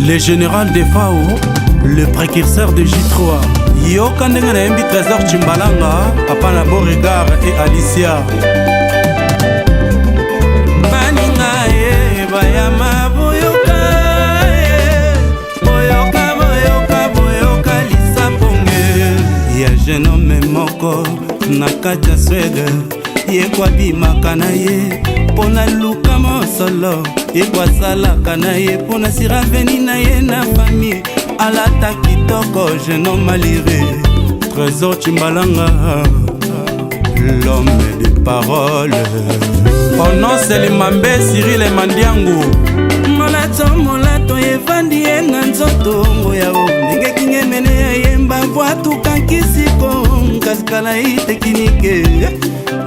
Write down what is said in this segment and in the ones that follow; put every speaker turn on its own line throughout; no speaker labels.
Le général de Fao, le précurseur de J3. Yoka ndenge na yembi Trésor Chimbalanga, Papa na Beauregard et Alicia. Baninga ye bayama boyoka boyoka boyoka boyoka lisa ponge. Ya jeune homme moko na kati ya Swede, ye kwa bimaka na ye pona luka mosolo, ye kwa salaka na ye pona siraveni na ye na famille. Alata kitoko jeune homme maliré, Trésor Chimbalanga, l'homme de parole. Oh non, c'est le Mambé Cyril et Mandiango. Molato evandi yenga nzoto yao ndenge kinge mene ya yemba watu kankisiko kaskala itekinike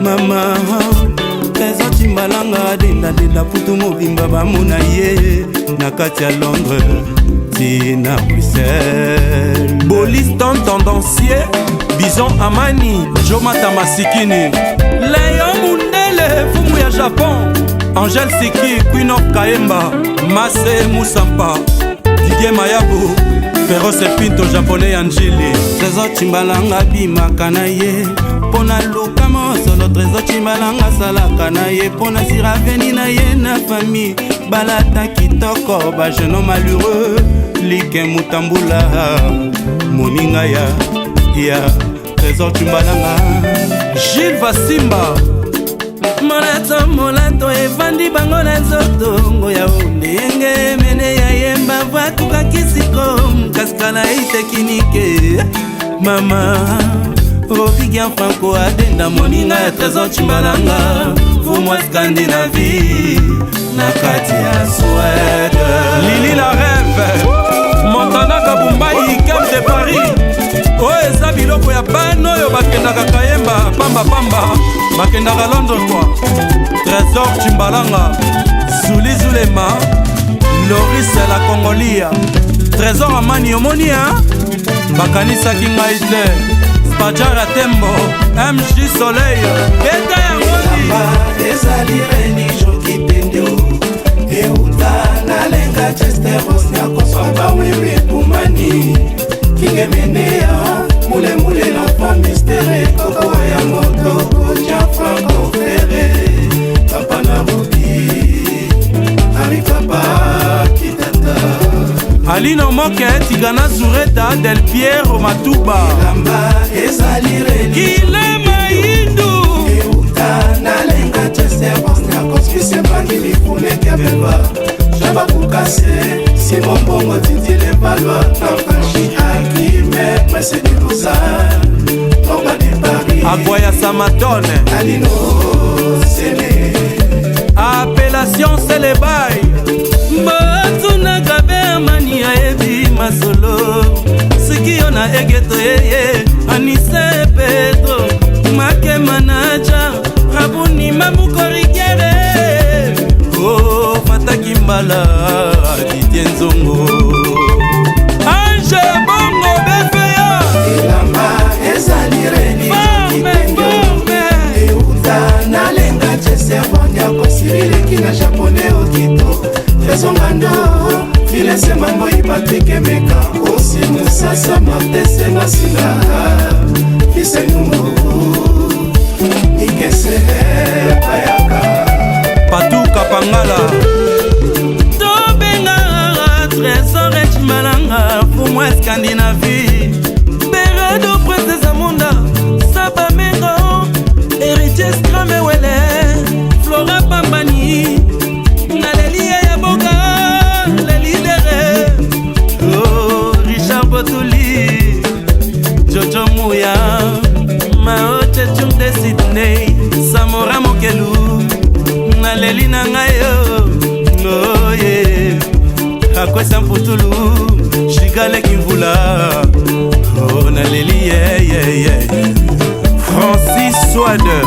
mama. Trésor Chimbalanga denda putu mobimba bamuna ye na kati ya Londres na Bruxelles. Boliston tendancier Bison Amani Jomata Masikini Léo Mundele fumu ya Japon Angel Siki Queen of Kaemba Mase Musampa Didier Mayabu Féroce Pinto japonais Anjili. Trésor Chimbalanga bimaka na ye pona luka mosolo. Trésor Chimbalanga salaka na ye pona siraveni na ye na famille. Balata kitoko ba jeune homme malheureux like mutambula moninga ya Trésor Chimbalanga. Gilles Vasimba molato evandi bango na nzoto ya ndenge mene ya yemba watuka kisiko kaskala itekinike mama. Obigia Franco adenda moninga ya Trésor Chimbalanga vumwa Scandinavie na kati ya Suède. Lili la rêve Montana Kabumbai Cap de Paris. Oyo eza biloko ya bano oyo bakendaka Kayemba pamba bakendaka Londres kwa. Trésor Chimbalanga Zuli Zulema Loris la Congolia. Trésor Amani Omonia bakanisaki ngai te. Spajara Tembo MJ Soleil Beta ya ngoni ezali reni joki pendio euta na lenga Chesteros na kosomba wewe kumani kinge menea mule na femme mystère koko ya moto kocha Franco Ferré papa na roki ali papa kitata Alino Moke Tigana Zureta Del Piero Matuba Lamba ezali reni Kilema Hindu euta na lenga Chesteros na kospise bangili fune kebeba Jaba Bukase Simon Bongo Tindile Balwa Nampachi Akime Mese de Lausanne Tomba de Paris Agoya Samatone Alino Sene Appellation Célébay Mbatuna Gabe Amani Aebi Masolo Sikiona Egeto Yeye Anise Pedro Make Manaja Rabuni Mamukorigere Oh Fata Kimbala Didier Nzongo Ange Bongo Befeya Elamba ezali reni Forme Euta na lenga Chese Wanya Kosirili kina Japonais Okito Fezongando Filese Mambo Ipatrike Meka Osi Musasa Martese Masina Fise Numbu Ikese Payaka Patou Kapangala Tobenga Trésor Chimbalanga Fumwa Scandinavie Beredo Princesse Amunda Saba Mengo Héritier Strame Wele Flora Pambani Nalelia Yaboga Le Lidere Oh Richard Botuli Jojo Mouya Mao Chechung de Sydney Samora Mokelu Naleli Nangayo Oh yeah Akwesa Mputulu Shigale Kimvula Oh Naleli yeah Francis Swade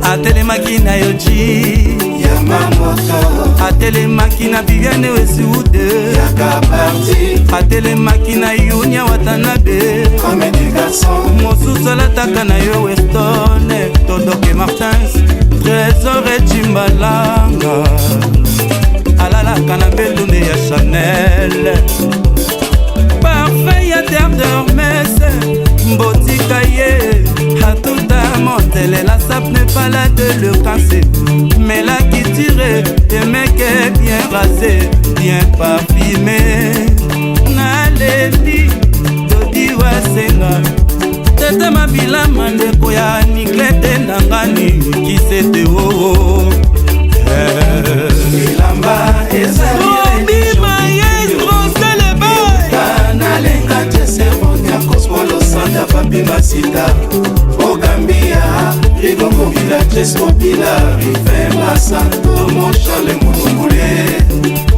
Atelemaki na Yoji Yamamoto Atelemaki na Viviane Wesude Yakaparti Atelemaki na Yunia Watanabe Comedy Garçon Mosusu alataka na yo Weston Doke Martins, Trésor et Timbalanga, alalaka na mbelunde ya Chanel, parfait ya terre d'Hermès, Mbotika ye, Hatouta Montele, la sape n'est pas là de le casser, mais là qui tire, le mec est bien rasé, bien parfumé, Naleli, Dodi Wasenga, Tete Mabila Mandeko ya Niklete Nangani, Kisete oh Ilamba ezali Obi maestro Seleboy Nalenga Jesevo Nyakosmolo Sanda Papi Masita Ogambia Rigongo Villa Jescopila Rife Masanto Mochale Mounoumboulé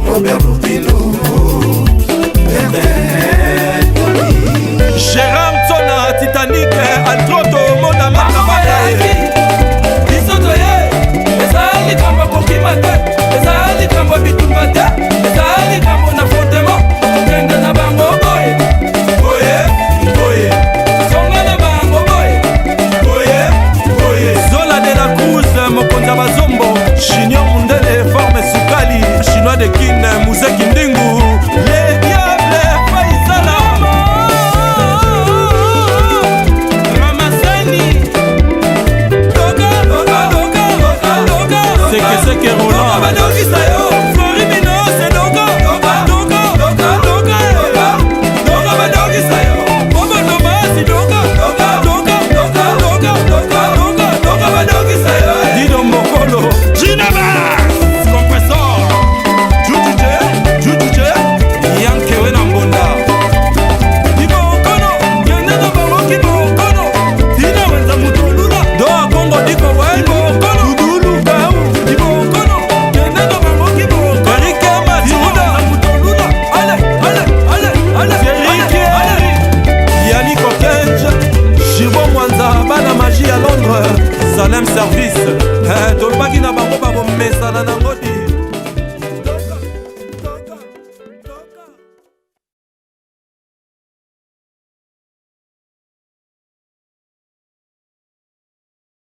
Robert Lupino Gérard Tsona Titanic Altroto Mona Makamata Bisoto ye Ezali kamba kokima te Ezali kamba bitumba te Ezali kamba na fondement Kende na bango boye Boye, boye Songa na bango boye Boye, boye Zola de la Cruz, Mokonza Bazombo Chignon Mundele, Forme Sukali Chinois de Kin, Mouzeki Ndingu Les Diables, Faisala Ramasani Doga, Doga, Doga, Doga, Doga C'est que Roland Florimino, c'est Doga, Doga, Doga, Doga, Doga Doga, Badogi Sayo Bobo Nobasi, Doga, Doga, Doga, Doga, Doga, Doga, Doga, Doga, Badogi Sayo Dido Mokolo, Ginaba Compressor Jujuje Yanke Wena Mbonda Dibo Okono Yende na Bango Kibo Okono Dina Wenza Mutulula Doa Kongo Diko Wendo Okono Dudulu Gau Dibo Okono Yende na Bango Kibo Okono Erike Matiuda Mutulula Ale, ale, ale, ale Erike Yannick Okenj Chibo Mwanza Bana Magie à Londres Salem Service Tolbaki na Bango Babo Mesa na Nango